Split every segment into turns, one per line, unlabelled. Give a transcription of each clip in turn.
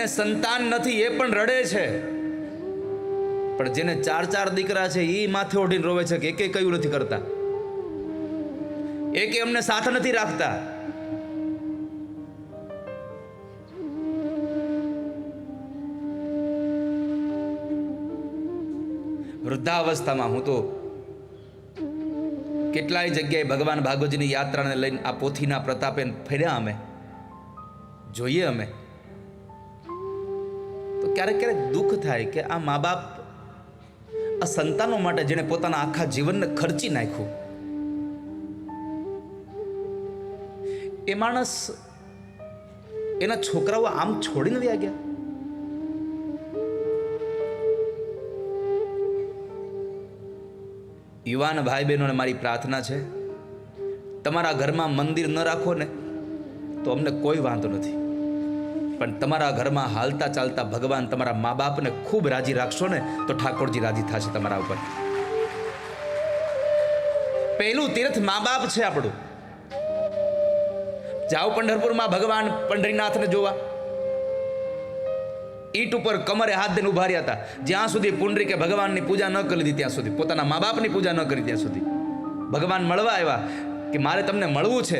જેને સંતાન નથી એ પણ રડે છે, પણ જેને 4 દીકરા છે એ માથે ઓઢીને રોવે છે કે એકે કયું નથી કરતા, એકે અમને સાથ નથી રાખતા. વૃદ્ધાવસ્થામાં હું તો કેટલાય જગ્યાએ ભગવાન ભાગવતજીની યાત્રાને લઈને આ પોથીના પ્રતાપે ફર્યા, અમે જોઈએ અમે તો ક્યારેક ક્યારેક દુઃખ થાય કે આ મા બાપ આ સંતાનો માટે જેને પોતાના આખા જીવનને ખર્ચી નાખ્યું, એ માણસ એના છોકરાઓ આમ છોડીને વ્યા ગયા. યુવાન ભાઈ બહેનોને મારી પ્રાર્થના છે, તમારા ઘરમાં મંદિર ન રાખો ને તો અમને કોઈ વાંધો નથી, પણ તમારા ઘરમાં હાલતા ચાલતા ભગવાન તમારા મા બાપને ખૂબ રાજી રાખશો ને તો ઠાકોરજી રાજી થશે તમારા ઉપર. પહેલું તીર્થ મા બાપ છે આપણું. જાઓ પંઢરપુરમાં ભગવાન પંઢરીનાથને જોવા, ઈટ ઉપર કમરે હાથ દઈને ઉભા રહ્યા હતા, જ્યાં સુધી પુંડરીકે ભગવાનની પૂજા ન કરી લીધી ત્યાં સુધી, પોતાના મા બાપની પૂજા ન કરી ત્યાં સુધી. ભગવાન મળવા આવ્યા કે મારે તમને મળવું છે.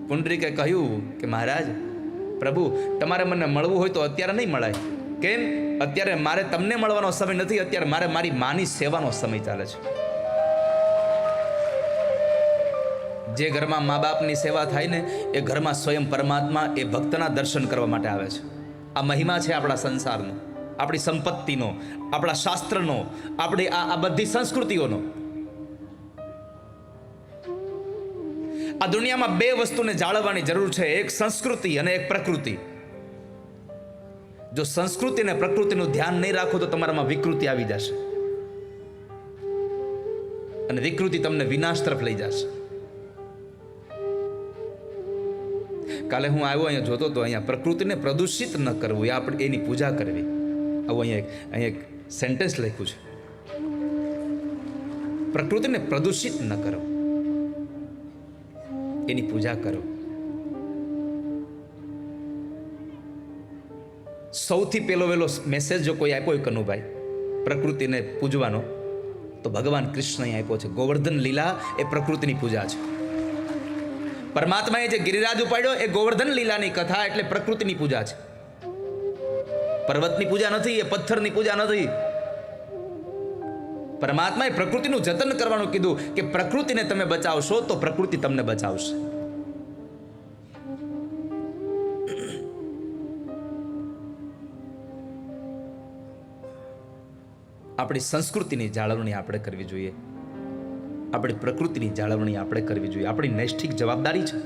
પુંડરીકે કહ્યું કે મહારાજ પ્રભુ, તમારે મને મળવું હોય તો અત્યારે નહીં મળાય. કેમ? અત્યારે મારે તમને મળવાનો સમય નથી, અત્યારે મારે મારી માની સેવાનો સમય ચાલે છે. જે ઘરમાં મા બાપની સેવા થાય ને એ ઘરમાં સ્વયં પરમાત્મા એ ભક્તના દર્શન કરવા માટે આવે છે. આ મહિમા છે આપણા સંસારનો, આપણી સંપત્તિનો, આપણા શાસ્ત્રનો, આપણી આ બધી સંસ્કૃતિઓનો. આ દુનિયામાં 2 વસ્તુને જાળવવાની જરૂર છે, એક સંસ્કૃતિ અને એક પ્રકૃતિ. જો સંસ્કૃતિ અને પ્રકૃતિનું ધ્યાન નહીં રાખો તો તમારામાં વિકૃતિ આવી જશે, અને વિકૃતિ તમને વિનાશ તરફ લઈ જશે. કાલે હું આવ્યો અહીંયા જોતો તો અહીંયા પ્રકૃતિને પ્રદૂષિત ન કરવું, એ આપણે એની પૂજા કરવી. આવું અહીંયા એક સેન્ટેન્સ લખ્યું છે, પ્રકૃતિને પ્રદૂષિત ન કરો, એની પૂજા કરો. સૌથી વહેલો મેસેજ જો કોઈ આપ્યો હોય કનુભાઈ પ્રકૃતિને પૂજવાનો, તો ભગવાન કૃષ્ણએ આપ્યો છે. ગોવર્ધન લીલા એ પ્રકૃતિની પૂજા છે. પરમાત્માએ જે ગિરિરાજ ઉપાડ્યો એ ગોવર્ધન લીલાની કથા, એટલે પ્રકૃતિની પૂજા છે. પર્વતની પૂજા નથી, એ પથ્થરની પૂજા નથી. પરમાત્માએ પ્રકૃતિનું જતન કરવાનું કીધું કે પ્રકૃતિને તમે બચાવશો તો પ્રકૃતિ તમને બચાવશે. આપણી સંસ્કૃતિની જાળવણી આપણે કરવી જોઈએ, આપણી પ્રકૃતિની જાળવણી આપણે કરવી જોઈએ. આપણી નૈષ્ઠિક જવાબદારી છે.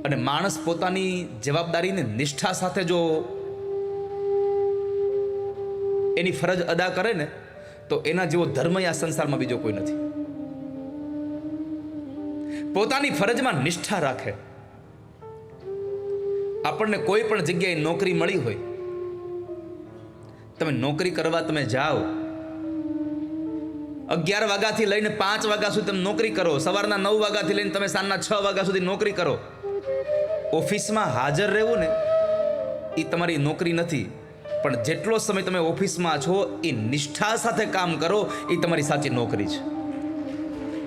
અને માણસ પોતાની જવાબદારીને નિષ્ઠા સાથે જો એની ફરજ અદા કરે ને તો એના જેવો ધર્મ આ સંસારમાં બીજો કોઈ નથી. પોતાની ફરજમાં નિષ્ઠા રાખે. આપણને કોઈ પણ જગ્યાએ નોકરી મળી હોય, તમે નોકરી કરવા તમે જાઓ, 11 વાગ્યાથી લઈને 5 વાગ્યા સુધી તમે નોકરી કરો, સવારના 9 વાગ્યાથી લઈને તમે સાંજના 6 વાગ્યા સુધી નોકરી કરો. ઓફિસમાં હાજર રહેવું ને એ તમારી નોકરી નથી, પણ જેટલો સમય તમે ઓફિસમાં છો એ નિષ્ઠા સાથે કામ કરો, એ તમારી સાચી નોકરી છે.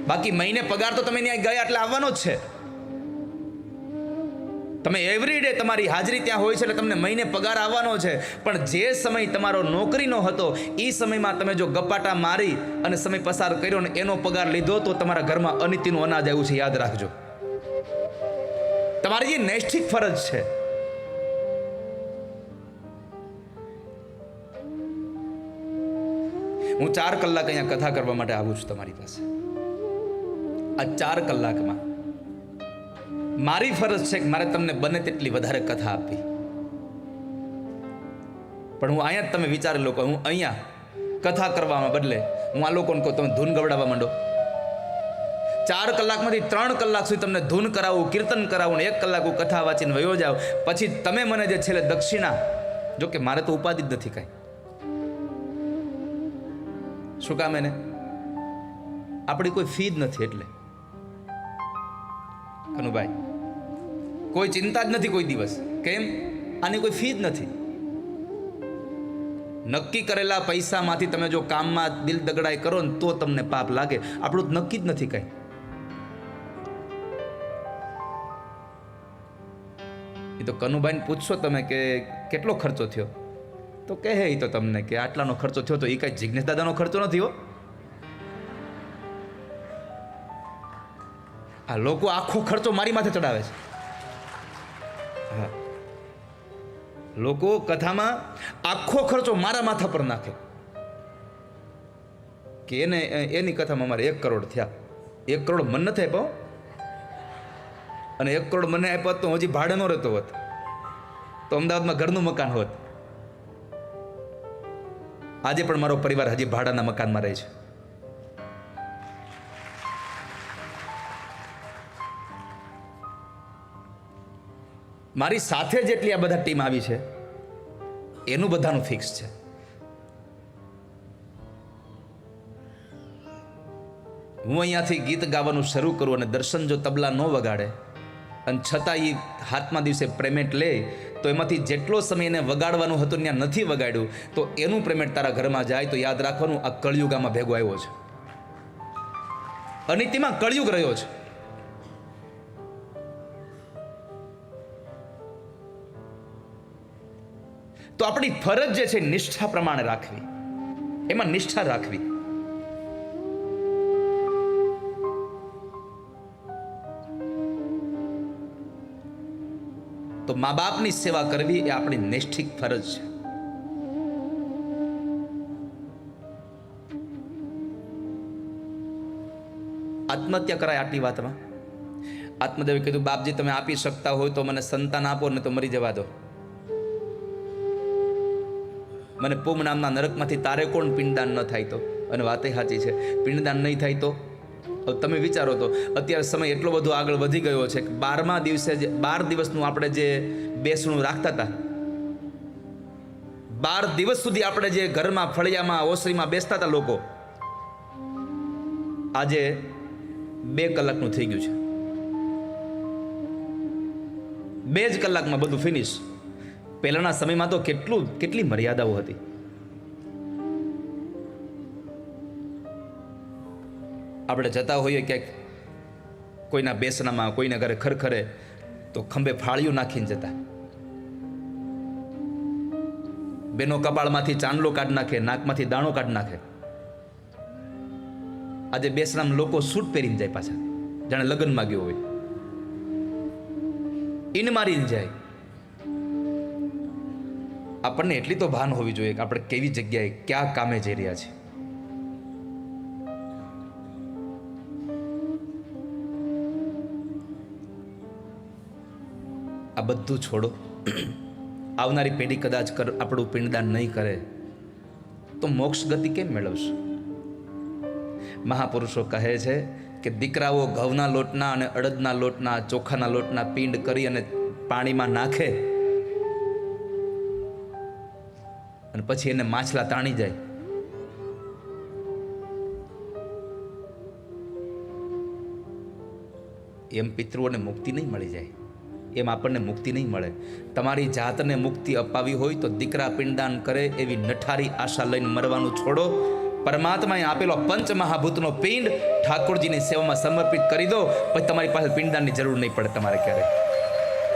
બાકી મહિને પગાર તો તમે ત્યાં ગયા એટલે આવવાનો જ છે. તમે એવરી ડે તમારી હાજરી ત્યાં હોય છે એટલે તમને મહિને પગાર આવવાનો છે. પણ જે સમય તમારો નોકરીનો હતો એ સમયમાં તમે જો ગપાટા મારી અને સમય પસાર કર્યો ને એનો પગાર લીધો તો તમારા ઘરમાં અનિતિનું અનાજ આવ્યું છે, યાદ રાખજો. તમારી જે નૈષ્ઠિક ફરજ છે. હું 4 કલાક અહીંયા કથા કરવા માટે આવું છું તમારી પાસે. આ 4 કલાકમાં મારી ફરજ છે કે મારે તમને બને તેટલી વધારે કથા આપવી. પણ હું અહીંયા તમે વિચારી લો કે હું અહીંયા કથા કરવામાં બદલે હું આ લોકોને કહું તમે ધૂન ગવડાવવા માંડો. 4 કલાકમાંથી 3 કલાક સુધી તમને ધૂન કરાવું, કીર્તન કરાવું ને 1 કલાક હું કથા વાંચીને વયો જાવ. પછી તમે મને જે છેલ્લે દક્ષિણા, જો કે મારે તો ઉપાધિ જ નથી કાંઈ. શું કામ? એને આપણી કોઈ ફી જ નથી. એટલે કનુભાઈ કોઈ ચિંતા જ નથી કોઈ દિવસ. કેમ? આની કોઈ ફી જ નથી. નક્કી કરેલા પૈસામાંથી તમે જો કામમાં દિલ દગડાઈ કરો ને તો તમને પાપ લાગે. આપણું નક્કી જ નથી કઈ. એ તો કનુભાઈને પૂછશો તમે કે કેટલો ખર્ચો થયો, તો કહે એ તો તમને કે આટલાનો ખર્ચો થયો. તો એ કઈ જિગ્નેશ દાદાનો ખર્ચો નથી હો. આ લોકો આખો ખર્ચો મારી માથે ચડાવે છે. હા, લોકો કથામાં આખો ખર્ચો મારા માથા પર નાખે કે એની કથામાં અમારે 1 કરોડ થયા. 1 કરોડ મને નથી આપ્યો, અને 1 કરોડ મને આપ્યો તો હજી ભાડે નો રહેતો હોત, તો અમદાવાદમાં ઘરનું મકાન હોત. આજે પણ મારો પરિવાર હજી ભાડાના મકાનમાં રહે છે. મારી સાથે જેટલી આ બધા ટીમ આવી છે એનું બધાનું ફિક્સ છે. હું અહીંયાથી ગીત ગાવાનું શરૂ કરું અને દર્શન જો તબલા ન વગાડે અને છતાં એ હાથમાં દિવસે પેમેન્ટ લે, તો એમાંથી જેટલો સમય એને વગાડવાનું હતું ત્યાં નથી વગાડ્યું, તો એનું પેમેન્ટ તારા ઘરમાં જાય તો યાદ રાખવાનું આ કળિયુગામાં ભેગો આવ્યો છે. અનિતિમાં કળિયુગ રહ્યો છે. તો આપણી ફરજ જે છે નિષ્ઠા પ્રમાણે રાખવી, એમાં નિષ્ઠા રાખવી. તો મા બાપની સેવા કરવી એ આપણી નૈષ્ઠિક ફરજ છે. આત્મહત્યા કરાય આટલી વાતમાં. આત્મદેવે કીધું, બાપજી તમે આપી શકતા હોય તો મને સંતાન આપો, ને તો મરી જવા દો. મને પૂમ નામના નરકમાંથી તારે કોણ પિંડદાન ન થાય તો? અને વાતે સાચી છે, પિંડદાન નહીં થાય તો? તમે વિચારો તો અત્યારે સમય એટલો બધો આગળ વધી ગયો છે કે 12મા દિવસે 12 દિવસનું આપણે જે બેસણું રાખતા હતા, 12 દિવસ સુધી આપણે જે ઘરમાં ફળિયામાં ઓસરીમાં બેસતા હતા લોકો, આજે 2 કલાકનું થઈ ગયું છે. 2 જ કલાકમાં બધું ફિનિશ. પહેલાના સમયમાં તો કેટલી મર્યાદાઓ હતી. આપણે જતા હોઈએ ક્યાંક કોઈના બેસણામાં, કોઈના ઘરે ખરખરે, તો ખંભે ફાળિયું નાખીને જતા. બેનો કપાળમાંથી ચાંદલો કાઢ નાખે, નાકમાંથી દાણો કાઢ નાખે. આજે બેસણામાં લોકો સૂટ પહેરીને જાય પાછા, જાણે લગ્નમાં ગયો હોય. ઈન મારીને જાય. આપણને એટલી તો ભાન હોવી જોઈએ કે આપણે કેવી જગ્યાએ ક્યાં કામે જઈ રહ્યા છીએ. આ બધું છોડો. આવનારી પેઢી કદાચ આપણું પિંડદાન નહીં કરે તો મોક્ષ ગતિ કેમ મેળવશું? મહાપુરુષો કહે છે કે દીકરાઓ ઘઉંના લોટના અને અડદના લોટના, ચોખાના લોટના પિંડ કરી અને પાણીમાં નાખે, અને પછી એને માછલા તાણી જાય. એમ પિતૃઓને મુક્તિ નહીં મળી જાય, એમ આપણને મુક્તિ નહીં મળે. તમારી જાતને મુક્તિ અપાવી હોય તો દીકરા પિંડદાન કરે એવી નઠારી આશા લઈને મરવાનું છોડો. પરમાત્માએ આપેલો પંચમહાભૂતનો પિંડ ઠાકોરજીની સેવામાં સમર્પિત કરી દો, પછી તમારી પાસે પિંડદાનની જરૂર નહીં પડે તમારે ક્યારે.